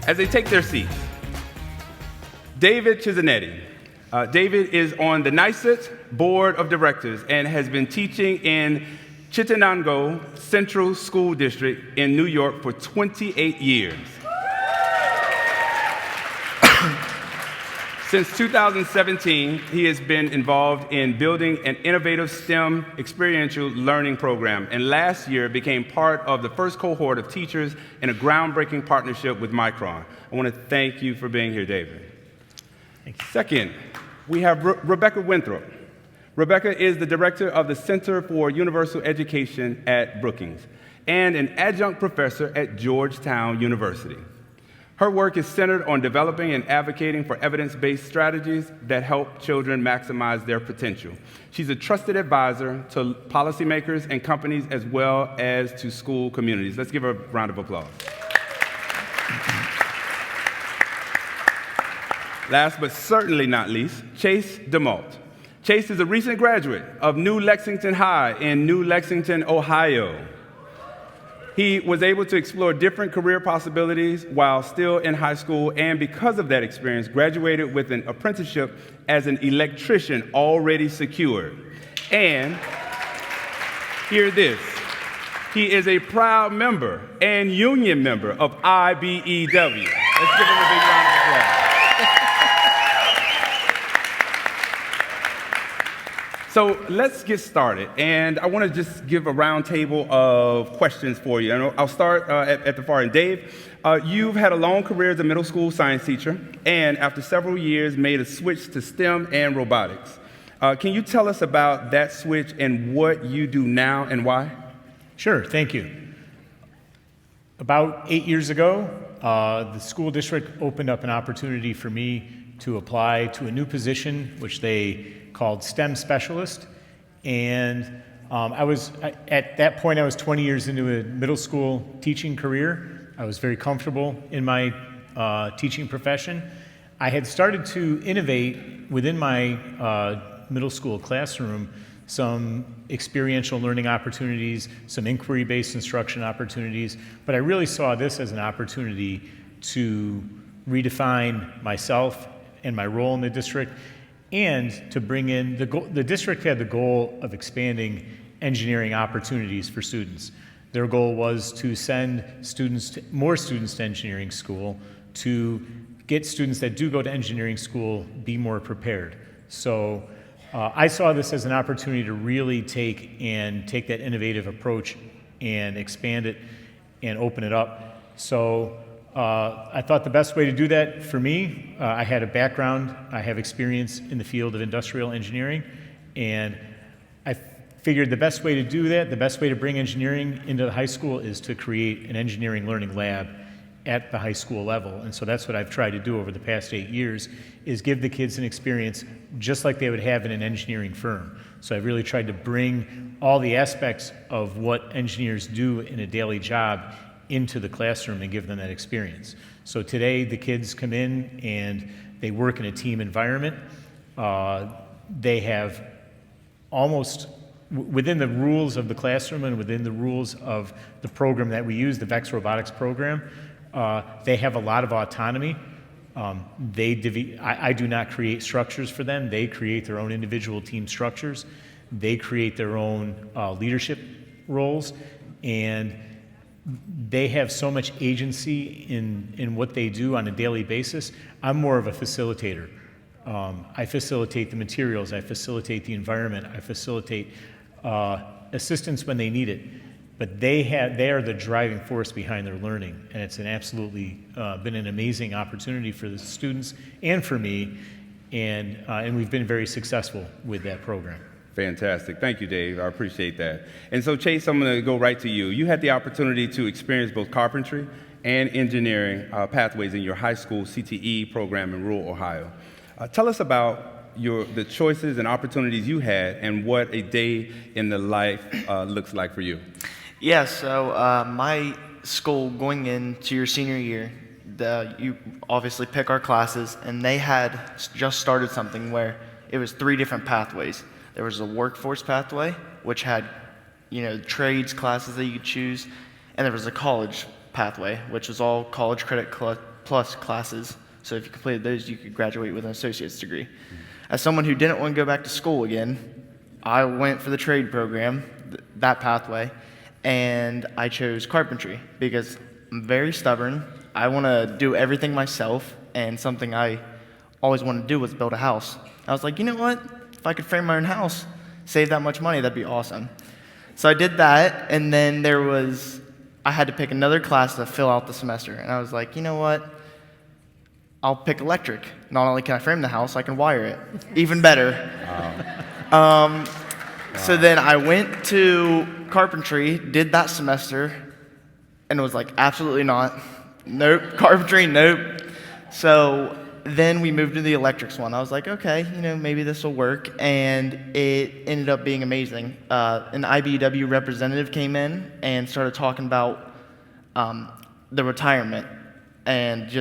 As they take their seats, David Chisanetti. David is on the NYSUT Board of Directors and has been teaching in Chittenango Central School District in New York for 28 years. Since 2017, he has been involved in building an innovative STEM experiential learning program, and last year became part of the first cohort of teachers in a groundbreaking partnership with Micron. I want to thank you for being here, David. Second, we have Rebecca Winthrop. Rebecca is the director of the Center for Universal Education at Brookings and an adjunct professor at Georgetown University. Her work is centered on developing and advocating for evidence-based strategies that help children maximize their potential. She's a trusted advisor to policymakers and companies as well as to school communities. Let's give her a round of applause. Last but certainly not least, Chase DeMalt. Chase is a recent graduate of New Lexington High in New Lexington, Ohio. He was able to explore different career possibilities while still in high school, and because of that experience, graduated with an apprenticeship as an electrician already secured. And hear this, he is a proud member and union member of IBEW. Let's give him a big round of applause. So let's get started, and I want to just give a round table of questions for you. And I'll start at the far end. Dave, you've had a long career as a middle school science teacher, and after several years made a switch to STEM and robotics. Can you tell us about that switch and what you do now and why? Sure, thank you. About 8 years ago, the school district opened up an opportunity for me to apply to a new position, which they called STEM specialist, and at that point I was 20 years into a middle school teaching career. I was very comfortable in my teaching profession. I had started to innovate within my middle school classroom some experiential learning opportunities, some inquiry-based instruction opportunities, but I really saw this as an opportunity to redefine myself and my role in the district, and to bring in, the district had the goal of expanding engineering opportunities for students. Their goal was to send more students to engineering school, to get students that do go to engineering school be more prepared. So I saw this as an opportunity to really take that innovative approach and expand it and open it up. So I thought the best way to do that for me, I had a background, I have experience in the field of industrial engineering, and I figured the best way to do that, the best way to bring engineering into the high school is to create an engineering learning lab at the high school level. And so that's what I've tried to do over the past 8 years, is give the kids an experience just like they would have in an engineering firm. So I've really tried to bring all the aspects of what engineers do in a daily job into the classroom and give them that experience. So today the kids come in and they work in a team environment. They have almost, within the rules of the classroom and within the rules of the program that we use, the VEX robotics program, they have a lot of autonomy. I do not create structures for them. They create their own individual team structures. They create their own leadership roles, and they have so much agency in what they do on a daily basis. I'm more of a facilitator. I facilitate the materials, I facilitate the environment, I facilitate assistance when they need it. But they are the driving force behind their learning, and it's absolutely been an amazing opportunity for the students and for me, and we've been very successful with that program. Fantastic. Thank you, Dave. I appreciate that. And so, Chase, I'm going to go right to you. You had the opportunity to experience both carpentry and engineering pathways in your high school CTE program in rural Ohio. Tell us about the choices and opportunities you had and what a day in the life looks like for you. Yeah, so my school, going into your senior year, you obviously pick our classes, and they had just started something where it was 3 different pathways. There was a workforce pathway, which had, trades classes that you could choose, and there was a college pathway, which was all college credit plus classes. So if you completed those, you could graduate with an associate's degree. As someone who didn't want to go back to school again, I went for the trade program, that pathway, and I chose carpentry because I'm very stubborn. I want to do everything myself, and something I always wanted to do was build a house. I was like, you know what? If I could frame my own house, save that much money, that'd be awesome. So I did that, and then I had to pick another class to fill out the semester. And I was like, you know what? I'll pick electric. Not only can I frame the house, I can wire it. Even better. Wow. So then I went to carpentry, did that semester, and was like, absolutely not. Nope. Carpentry, nope. So then we moved to the electrics one. I was like, okay, maybe this will work. And it ended up being amazing. An IBEW representative came in and started talking about the retirement. And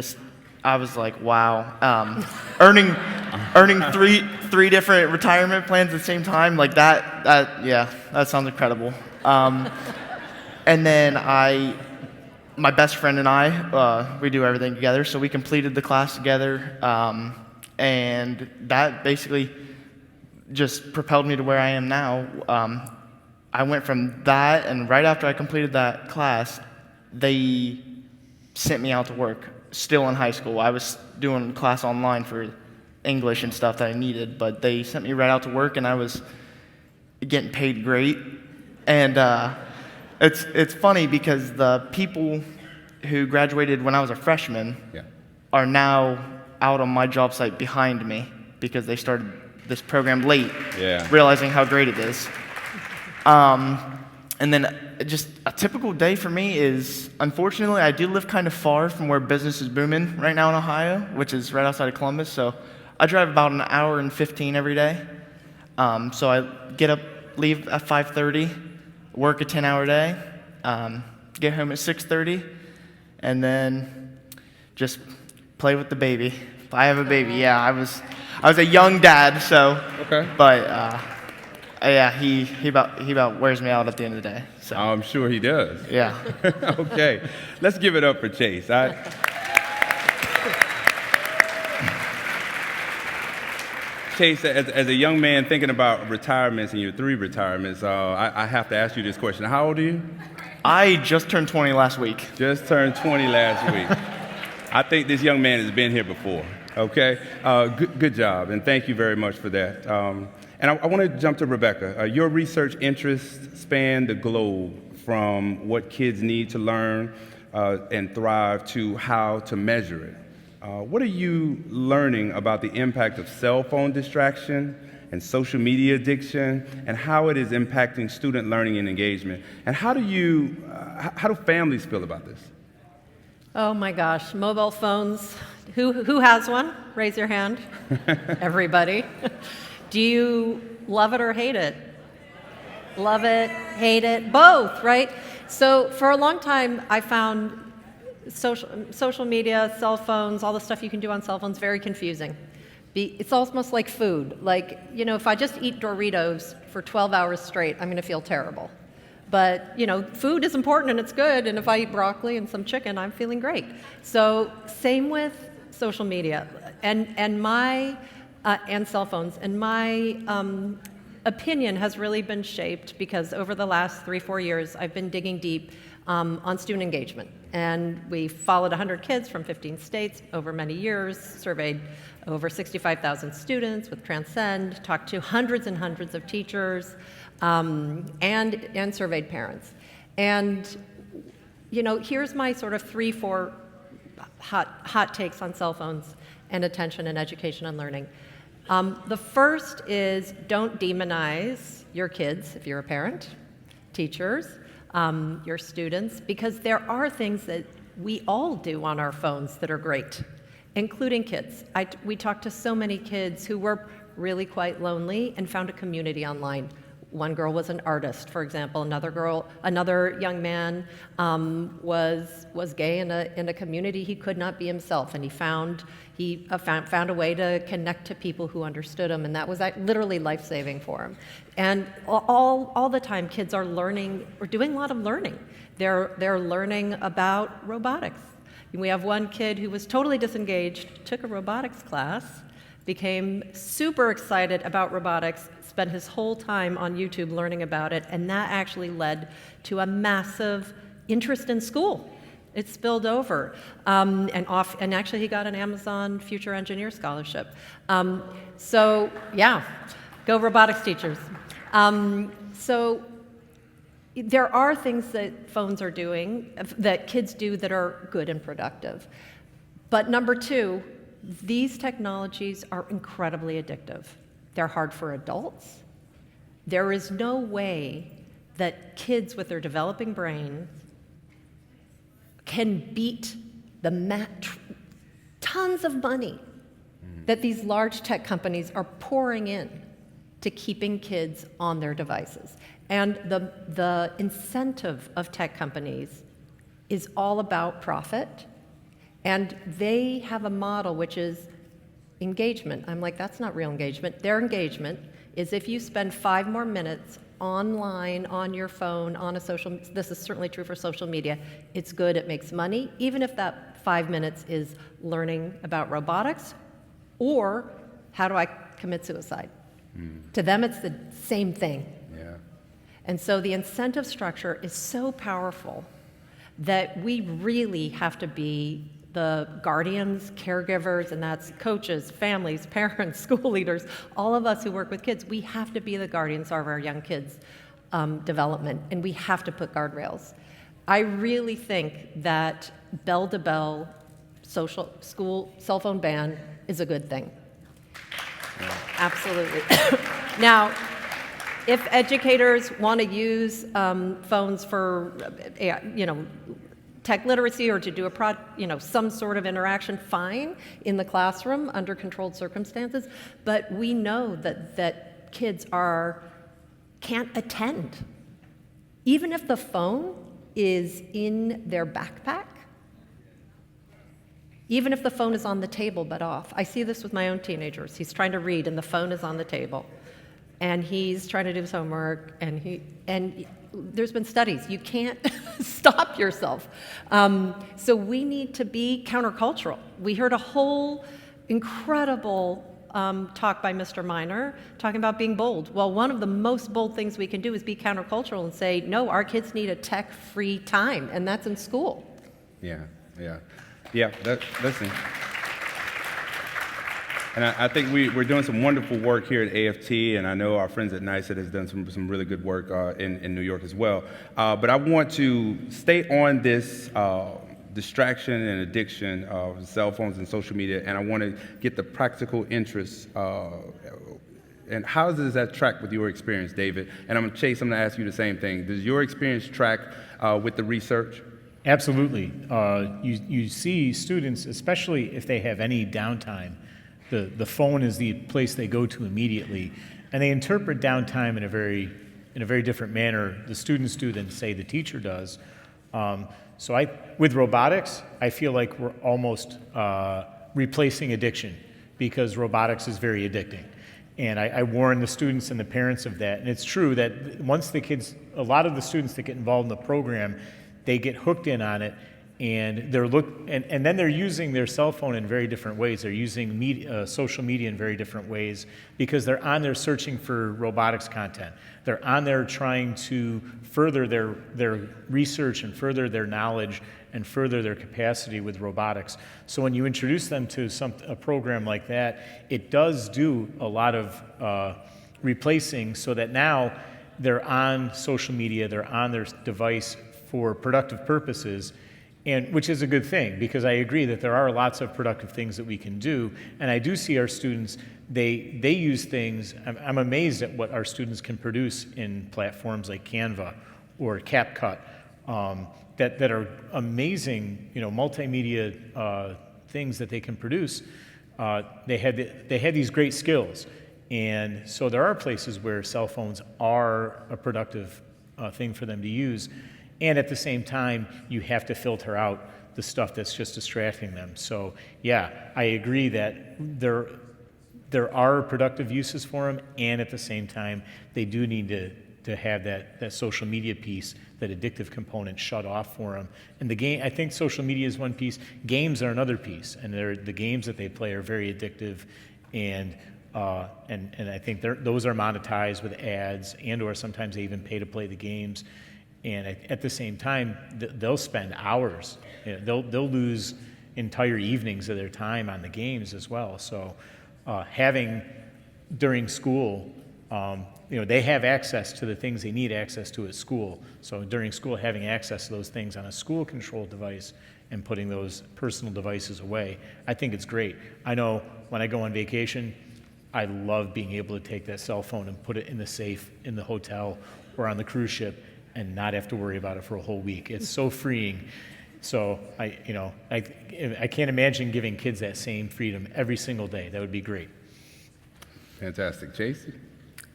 I was like, wow. Earning three different retirement plans at the same time, like that sounds incredible. And then my best friend and I, we do everything together, so we completed the class together, and that basically just propelled me to where I am now. I went from that, and right after I completed that class, they sent me out to work, still in high school. I was doing class online for English and stuff that I needed, but they sent me right out to work, and I was getting paid great. And it's funny because the people who graduated when I was a freshman are now out on my job site behind me because they started this program late, realizing how great it is. And then just a typical day for me is, unfortunately, I do live kind of far from where business is booming right now in Ohio, which is right outside of Columbus. So I drive about an hour and 15 every day. So I get up, leave at 5:30, work a 10-hour day, get home at 6:30, and then just play with the baby. I have a baby. Yeah, I was a young dad, so. Okay. But yeah, he about wears me out at the end of the day. So. I'm sure he does. Yeah. Okay, let's give it up for Chase. Chase, as a young man thinking about retirements and your 3 retirements, I have to ask you this question. How old are you? I just turned 20 last week. Just turned 20 last week. I think this young man has been here before, okay? Good job, and thank you very much for that. And I want to jump to Rebecca. Your research interests span the globe from what kids need to learn and thrive to how to measure it. What are you learning about the impact of cell phone distraction and social media addiction and how it is impacting student learning and engagement? And how do families feel about this? Oh my gosh, mobile phones. Who has one? Raise your hand. Everybody. Do you love it or hate it? Love it, hate it, both, right? So for a long time, I found social media, cell phones, all the stuff you can do on cell phones, very confusing. It's almost like food. Like, if I just eat Doritos for 12 hours straight, I'm going to feel terrible. But, food is important and it's good, and if I eat broccoli and some chicken, I'm feeling great. So same with social media and cell phones. And my opinion has really been shaped because over the last 3-4 years, I've been digging deep on student engagement. And we followed 100 kids from 15 states over many years, surveyed over 65,000 students with Transcend, talked to hundreds and hundreds of teachers, and surveyed parents. And, here's my sort of 3-4 hot takes on cell phones and attention and education and learning. The first is don't demonize your kids if you're a parent, teachers, your students, because there are things that we all do on our phones that are great, including kids. We talked to so many kids who were really quite lonely and found a community online. One girl was an artist, for example. Another young man was gay in a community he could not be himself, and he found a way to connect to people who understood him, and that was literally life-saving for him. And all the time, kids are learning or doing a lot of learning. They're learning about robotics. We have one kid who was totally disengaged, took a robotics class, became super excited about robotics, spent his whole time on YouTube learning about it, and that actually led to a massive interest in school. It spilled over, and actually he got an Amazon Future Engineer Scholarship. So yeah, go robotics teachers. So there are things that phones are doing, that kids do, that are good and productive. But number two, these technologies are incredibly addictive. They're hard for adults. There is no way that kids with their developing brains can beat the tons of money that these large tech companies are pouring in to keeping kids on their devices. And the incentive of tech companies is all about profit. And they have a model which is engagement. I'm like, that's not real engagement. Their engagement is if you spend 5 more minutes online, on your phone, on a social, this is certainly true for social media, it's good, it makes money, even if that 5 minutes is learning about robotics or how do I commit suicide. To them, it's the same thing. Yeah. And so the incentive structure is so powerful that we really have to be the guardians, caregivers, and that's coaches, families, parents, school leaders, all of us who work with kids, we have to be the guardians of our young kids' development, and we have to put guardrails. I really think that bell-to-bell social school cell phone ban is a good thing. Yeah. Absolutely. Now, if educators want to use phones for, tech literacy or to do some sort of interaction, fine, in the classroom under controlled circumstances, but we know that kids can't attend. Even if the phone is in their backpack, even if the phone is on the table but off. I see this with my own teenagers. He's trying to read and the phone is on the table. And he's trying to do his homework, and there's been studies. You can't stop yourself. So we need to be countercultural. We heard a whole incredible talk by Mr. Miner talking about being bold. Well, one of the most bold things we can do is be countercultural and say, no, our kids need a tech-free time, and that's in school. Yeah. Listen. And I think we're doing some wonderful work here at AFT, and I know our friends at NICET has done some really good work in New York as well. But I want to stay on this distraction and addiction of cell phones and social media, and I want to get the practical interests. And how does that track with your experience, David? And Chase, I'm going to ask you the same thing. Does your experience track with the research? Absolutely. You see students, especially if they have any downtime, the phone is the place they go to immediately, and they interpret downtime in a very different manner. The students do than, say, the teacher does. So with robotics, I feel like we're almost replacing addiction, because robotics is very addicting. And I warn the students and the parents of that. And it's true that once a lot of the students that get involved in the program, they get hooked in on it, and and then they're using their cell phone in very different ways. They're using social media in very different ways, because they're on there searching for robotics content. They're on there trying to further their research and further their knowledge and further their capacity with robotics. So when you introduce them to a program like that, it does do a lot of replacing, so that now they're on social media, they're on their device for productive purposes, and which is a good thing, because I agree that there are lots of productive things that we can do. And I do see our students, they use things, I'm amazed at what our students can produce in platforms like Canva or CapCut, that are amazing, multimedia things that they can produce. They had these great skills. And so there are places where cell phones are a productive thing for them to use. And at the same time, you have to filter out the stuff that's just distracting them. So yeah, I agree that there are productive uses for them, and at the same time, they do need to to have that social media piece, that addictive component shut off for them. And I think social media is one piece. Games are another piece, and the games that they play are very addictive, and I think those are monetized with ads, or sometimes they even pay to play the games. And at the same time, they'll spend hours. They'll lose entire evenings of their time on the games as well. So having during school, they have access to the things they need access to at school. So during school, having access to those things on a school-controlled device and putting those personal devices away, I think it's great. I know when I go on vacation, I love being able to take that cell phone and put it in the safe in the hotel or on the cruise ship and not have to worry about it for a whole week. It's so freeing. So I can't imagine giving kids that same freedom every single day. That would be great. Fantastic. Chase?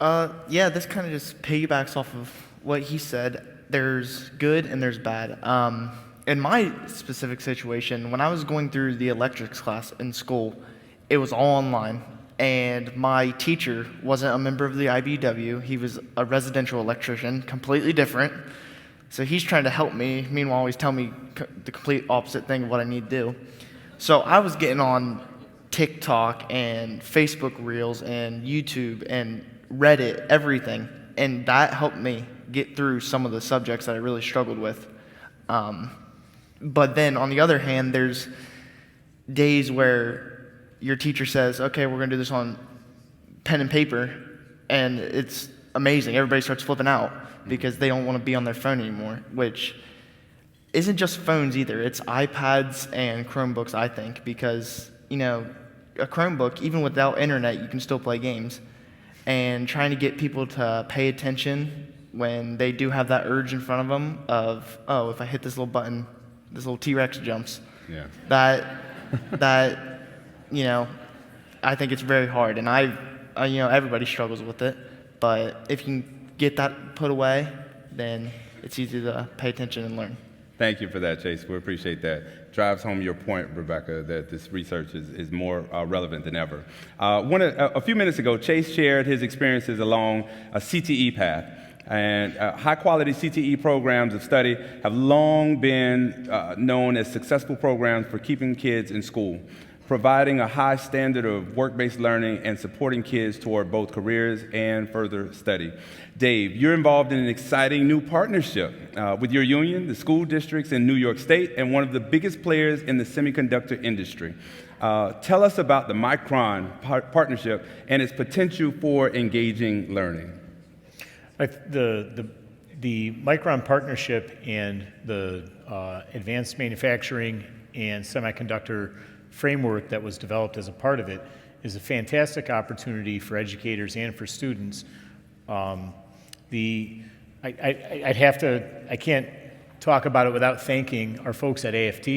Yeah, this kind of just piggybacks off of what he said. There's good and there's bad. In my specific situation, when I was going through the electrics class in school, it was all online. And my teacher wasn't a member of the IBEW. He was a residential electrician, completely different. So he's trying to help me. Meanwhile, he's telling me the complete opposite thing of what I need to do. So I was getting on TikTok and Facebook Reels and YouTube and Reddit, everything. And that helped me get through some of the subjects that I really struggled with. But then on the other hand, there's days where your teacher says, okay, we're going to do this on pen and paper, and it's amazing. Everybody starts flipping out because they don't want to be on their phone anymore, which isn't just phones either. It's iPads and Chromebooks, I think, because, a Chromebook, even without internet, you can still play games. And trying to get people to pay attention when they do have that urge in front of them of, oh, if I hit this little button, this little T-Rex jumps. Yeah. That I think it's very hard, and everybody struggles with it. But if you can get that put away, then it's easy to pay attention and learn. Thank you for that, Chase. We appreciate that. Drives home your point, Rebecca, that this research is more relevant than ever. A few minutes ago, Chase shared his experiences along a CTE path. And high-quality CTE programs of study have long been known as successful programs for keeping kids in school, providing a high standard of work-based learning and supporting kids toward both careers and further study. Dave, you're involved in an exciting new partnership with your union, the school districts in New York State, and one of the biggest players in the semiconductor industry. Tell us about the Micron partnership and its potential for engaging learning. The Micron partnership and the advanced manufacturing and semiconductor framework that was developed as a part of it is a fantastic opportunity for educators and for students. I can't talk about it without thanking our folks at AFT,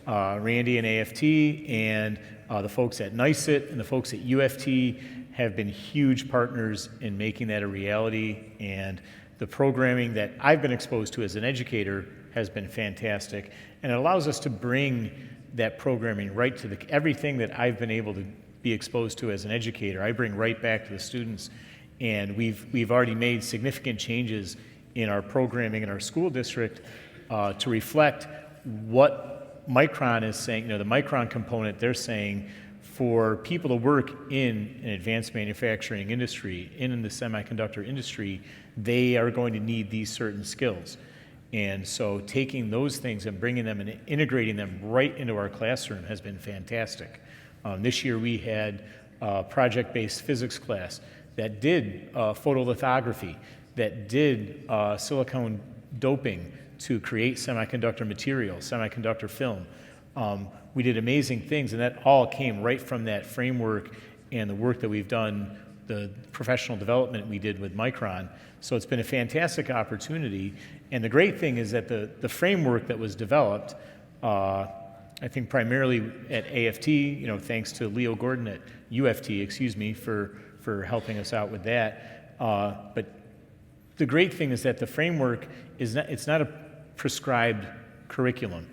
Randy and AFT, and the folks at NICET and the folks at UFT have been huge partners in making that a reality, and the programming that I've been exposed to as an educator has been fantastic, and it allows us to bring that programming right to everything that I've been able to be exposed to as an educator. I bring right back to the students, and we've already made significant changes in our programming in our school district to reflect what Micron is saying. The Micron component, they're saying for people to work in an advanced manufacturing industry, in the semiconductor industry, they are going to need these certain skills. And so taking those things and bringing them and integrating them right into our classroom has been fantastic. This year we had a project-based physics class that did photolithography, that did silicone doping to create semiconductor material, semiconductor film. We did amazing things, and that all came right from that framework and the work that we've done, the professional development we did with Micron. So it's been a fantastic opportunity. And the great thing is that the framework that was developed, I think primarily at AFT, thanks to Leo Gordon at UFT, for helping us out with that. But the great thing is that the framework it's not a prescribed curriculum.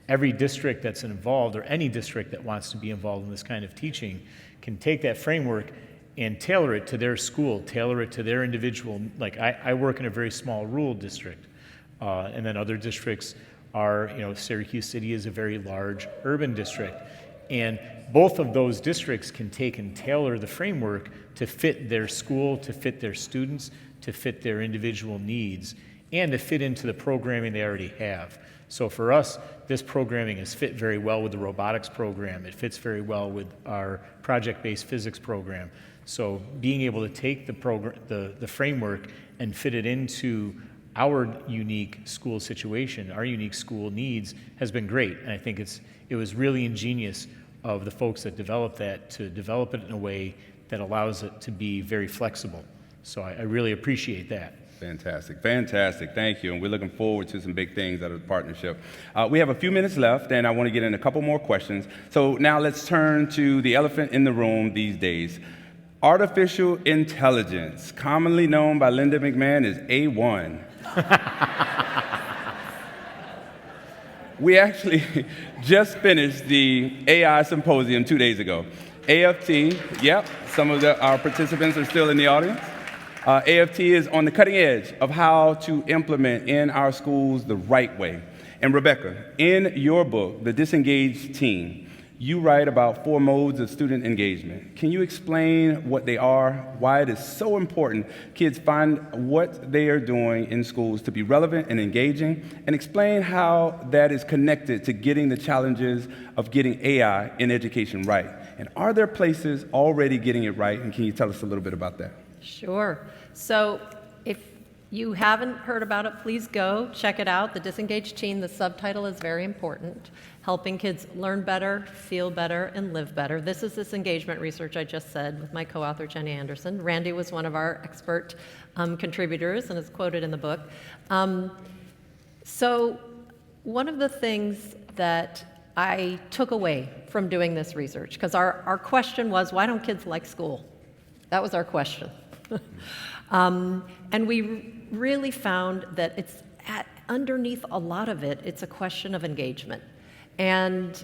Every district that's involved, or any district that wants to be involved in this kind of teaching, can take that framework and tailor it to their school, tailor it to their individual. Like I work in a very small rural district, and then other districts are, Syracuse City is a very large urban district. And both of those districts can take and tailor the framework to fit their school, to fit their students, to fit their individual needs, and to fit into the programming they already have. So for us, this programming has fit very well with the robotics program. It fits very well with our project-based physics program. So being able to take the framework and fit it into our unique school situation, our unique school needs, has been great. And I think it was really ingenious of the folks that developed that to develop it in a way that allows it to be very flexible. So I really appreciate that. Fantastic, fantastic. Thank you. And we're looking forward to some big things out of the partnership. We have a few minutes left, and I want to get in a couple more questions. So now let's turn to the elephant in the room these days. Artificial intelligence, commonly known by Linda McMahon as A1. We actually just finished the AI symposium 2 days ago. AFT, yep, some of our participants are still in the audience. AFT is on the cutting edge of how to implement in our schools the right way. And Rebecca, in your book, The Disengaged Teen, you write about 4 modes of student engagement. Can you explain what they are, why it is so important kids find what they are doing in schools to be relevant and engaging, and explain how that is connected to getting the challenges of getting AI in education right? And are there places already getting it right, and can you tell us a little bit about that? Sure. So if you haven't heard about it, please go check it out. The Disengaged Teen, the subtitle is very important. Helping kids learn better, feel better, and live better. This is this engagement research I just said with my co-author, Jenny Anderson. Randy was one of our expert contributors and is quoted in the book. So one of the things that I took away from doing this research, because our question was, why don't kids like school? That was our question. And we really found that it's underneath a lot of it, it's a question of engagement and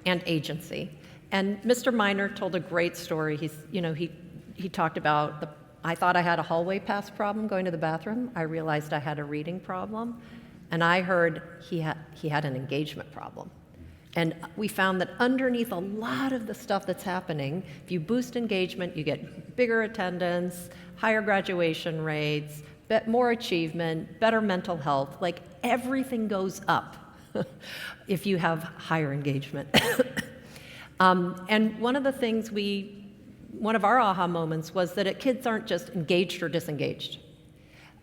agency. And Mr. Miner told a great story. He talked about I thought I had a hallway pass problem going to the bathroom. I realized I had a reading problem, and I heard he had an engagement problem. And we found that underneath a lot of the stuff that's happening, if you boost engagement, you get bigger attendance, higher graduation rates, more achievement, better mental health. Like everything goes up if you have higher engagement. And one of the things one of our aha moments was that kids aren't just engaged or disengaged.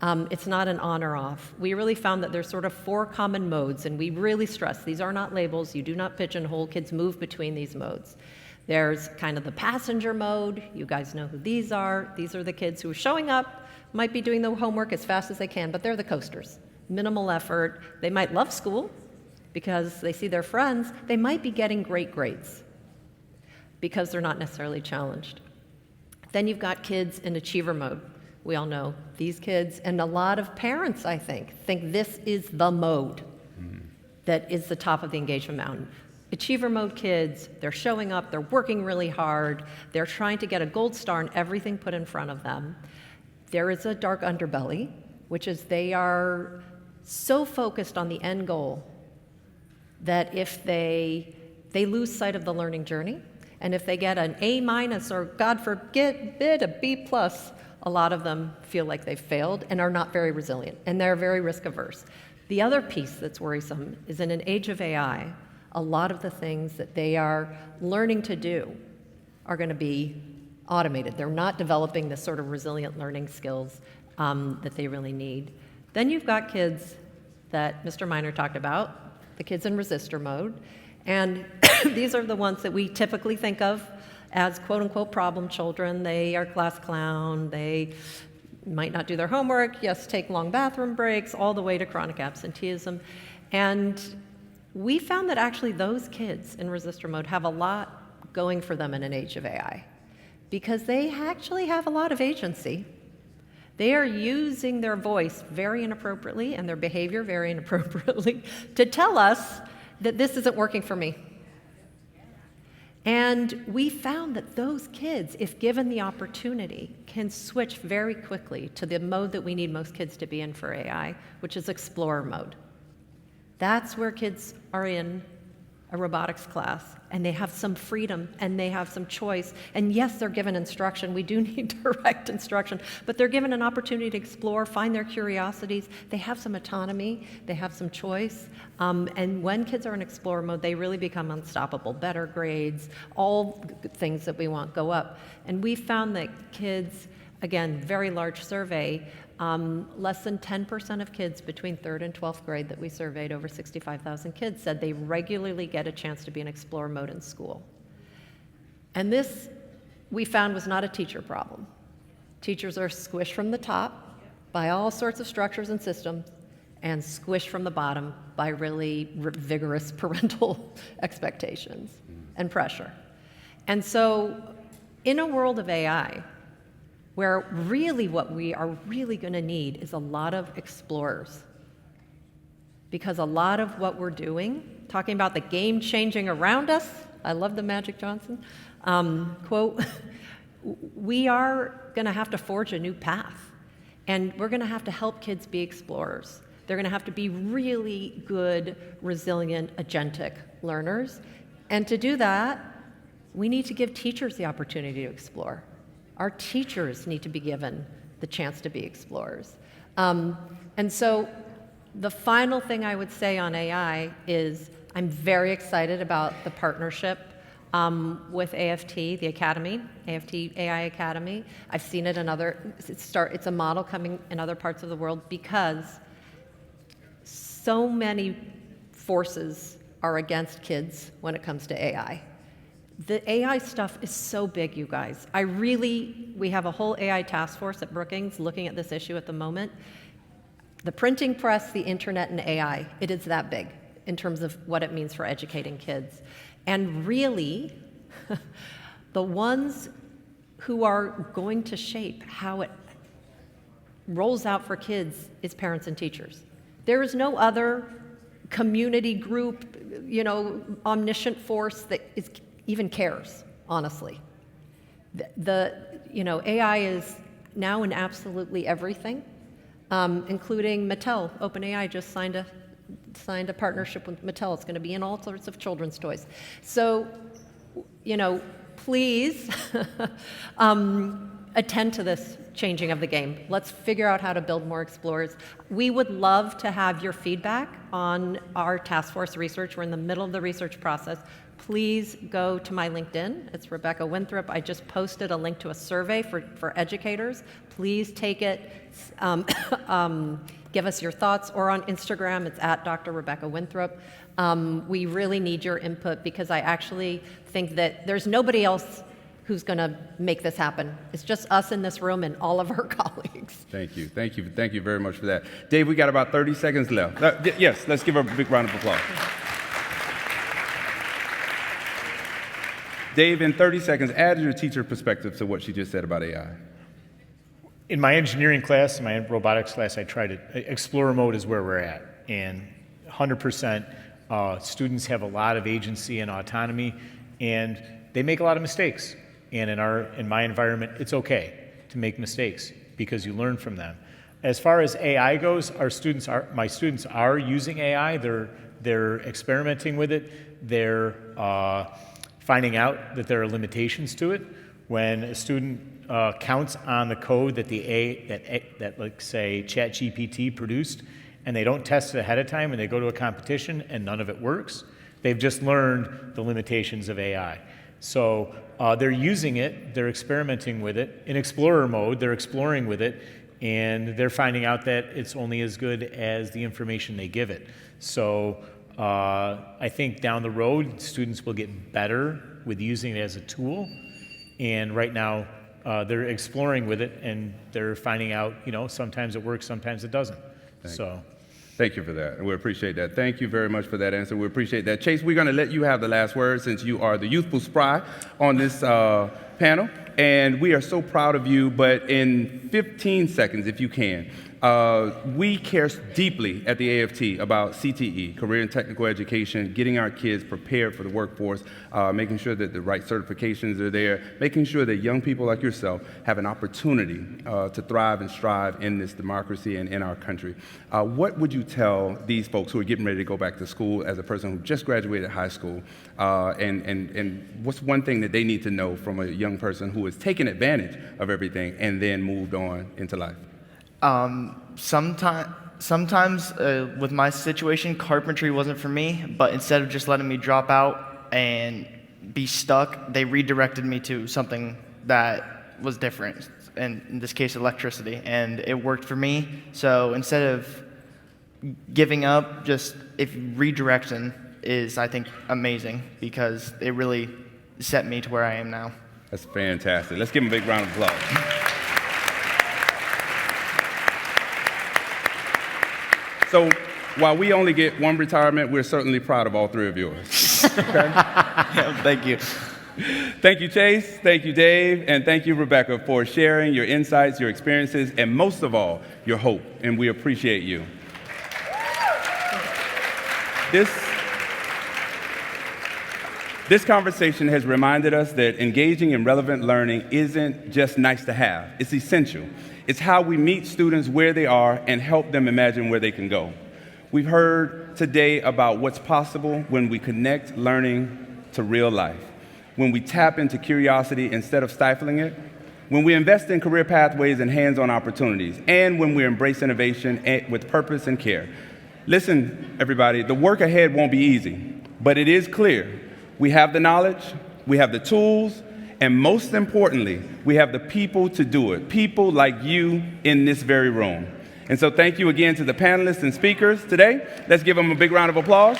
It's not an on or off. We really found that there's sort of 4 common modes, and we really stress these are not labels. You do not pigeonhole. Kids move between these modes. There's kind of the passenger mode. You guys know who these are. These are the kids who are showing up, might be doing the homework as fast as they can, but they're the coasters. Minimal effort. They might love school because they see their friends. They might be getting great grades because they're not necessarily challenged. Then you've got kids in achiever mode. We all know these kids, and a lot of parents, I think this is the mode that is the top of the engagement mountain. Achiever mode kids, they're showing up, they're working really hard, they're trying to get a gold star in everything put in front of them. There is a dark underbelly, which is they are so focused on the end goal that if they lose sight of the learning journey, and if they get an A- or, God forbid, a B+, a lot of them feel like they've failed and are not very resilient, and they're very risk averse. The other piece that's worrisome is in an age of AI, a lot of the things that they are learning to do are going to be automated. They're not developing the sort of resilient learning skills that they really need. Then you've got kids that Mr. Miner talked about, the kids in resistor mode, and these are the ones that we typically think of as quote-unquote problem children. They are class clown, they might not do their homework, yes, take long bathroom breaks, all the way to chronic absenteeism. And we found that actually those kids in resistor mode have a lot going for them in an age of AI because they actually have a lot of agency. They are using their voice very inappropriately and their behavior very inappropriately to tell us that this isn't working for me. And we found that those kids, if given the opportunity, can switch very quickly to the mode that we need most kids to be in for AI, which is explorer mode. That's where kids are in a robotics class, and they have some freedom, and they have some choice. And yes, they're given instruction. We do need direct instruction, but they're given an opportunity to explore, find their curiosities. They have some autonomy. They have some choice. And when kids are in explorer mode, they really become unstoppable. Better grades, all things that we want go up. And we found that kids, again, very large survey, less than 10% of kids between 3rd and 12th grade that we surveyed, over 65,000 kids, said they regularly get a chance to be in explorer mode in school. And this, we found, was not a teacher problem. Teachers are squished from the top by all sorts of structures and systems, and squished from the bottom by really vigorous parental expectations and pressure. And so, in a world of AI, where really what we are really going to need is a lot of explorers. Because a lot of what we're doing, talking about the game changing around us, I love the Magic Johnson quote, we are going to have to forge a new path. And we're going to have to help kids be explorers. They're going to have to be really good, resilient, agentic learners. And to do that, we need to give teachers the opportunity to explore. Our teachers need to be given the chance to be explorers. And so the final thing I would say on AI is I'm very excited about the partnership with AFT, the Academy, AFT AI Academy. I've seen it in it's a model coming in other parts of the world because so many forces are against kids when it comes to AI. The AI stuff is so big, you guys. We have a whole AI task force at Brookings looking at this issue at the moment. The printing press, the internet, and AI, it is that big in terms of what it means for educating kids. And really, the ones who are going to shape how it rolls out for kids is parents and teachers. There is no other community group, omniscient force that even cares, honestly. AI is now in absolutely everything, including Mattel. OpenAI just signed a partnership with Mattel. It's going to be in all sorts of children's toys. So, please attend to this changing of the game. Let's figure out how to build more explorers. We would love to have your feedback on our task force research. We're in the middle of the research process. Please go to my LinkedIn. It's Rebecca Winthrop. I just posted a link to a survey for educators. Please take it. Give us your thoughts. Or on Instagram, it's at Dr. Rebecca Winthrop. We really need your input because I actually think that there's nobody else who's going to make this happen. It's just us in this room and all of our colleagues. Thank you. Thank you. Thank you very much for that. Dave, we got about 30 seconds left. Yes, let's give her a big round of applause. Dave, in 30 seconds, add your teacher perspective to what she just said about AI. In my engineering class, in my robotics class, I tried it. Explorer mode is where we're at. And 100% students have a lot of agency and autonomy, and they make a lot of mistakes. And in my environment, it's okay to make mistakes because you learn from them. As far as AI goes, my students are using AI. They're experimenting with it. They're finding out that there are limitations to it. When a student counts on the code that like say ChatGPT produced, and they don't test it ahead of time, and they go to a competition and none of it works, they've just learned the limitations of AI. So they're using it, they're experimenting with it. In explorer mode, they're exploring with it, and they're finding out that it's only as good as the information they give it. So I think down the road, students will get better with using it as a tool. And right now, they're exploring with it, and they're finding out, sometimes it works, sometimes it doesn't. Thank you for that, and we appreciate that. Thank you very much for that answer. We appreciate that. Chase, we're going to let you have the last word since you are the youthful spry on this panel, and we are so proud of you, but in 15 seconds, if you can, We care deeply at the AFT about CTE, career and technical education, getting our kids prepared for the workforce, making sure that the right certifications are there, making sure that young people like yourself have an opportunity to thrive and strive in this democracy and in our country. What would you tell these folks who are getting ready to go back to school as a person who just graduated high school, and what's one thing that they need to know from a young person who has taken advantage of everything and then moved on into life? Sometimes with my situation, carpentry wasn't for me, but instead of just letting me drop out and be stuck, they redirected me to something that was different, and in this case, electricity, and it worked for me. So instead of giving up, just redirection is, I think, amazing, because it really set me to where I am now. That's fantastic. Let's give them a big round of applause. So while we only get one retirement, we're certainly proud of all three of yours. Okay? Yeah, thank you. Thank you, Chase. Thank you, Dave. And thank you, Rebecca, for sharing your insights, your experiences, and most of all, your hope. And we appreciate you. This conversation has reminded us that engaging in relevant learning isn't just nice to have. It's essential. It's how we meet students where they are and help them imagine where they can go. We've heard today about what's possible when we connect learning to real life, when we tap into curiosity instead of stifling it, when we invest in career pathways and hands-on opportunities, and when we embrace innovation with purpose and care. Listen, everybody, the work ahead won't be easy, but it is clear. We have the knowledge, we have the tools, and most importantly, we have the people to do it, people like you in this very room. And so thank you again to the panelists and speakers today. Let's give them a big round of applause.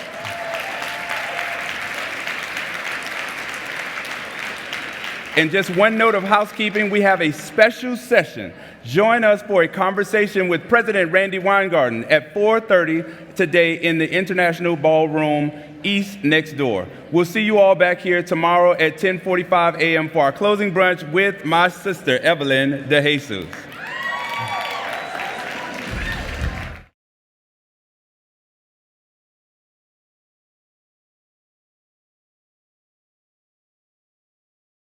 And just one note of housekeeping, we have a special session. Join us for a conversation with President Randy Weingarten at 4:30 today in the International Ballroom East next door. We'll see you all back here tomorrow at 10:45 a.m. for our closing brunch with my sister, Evelyn De Jesus.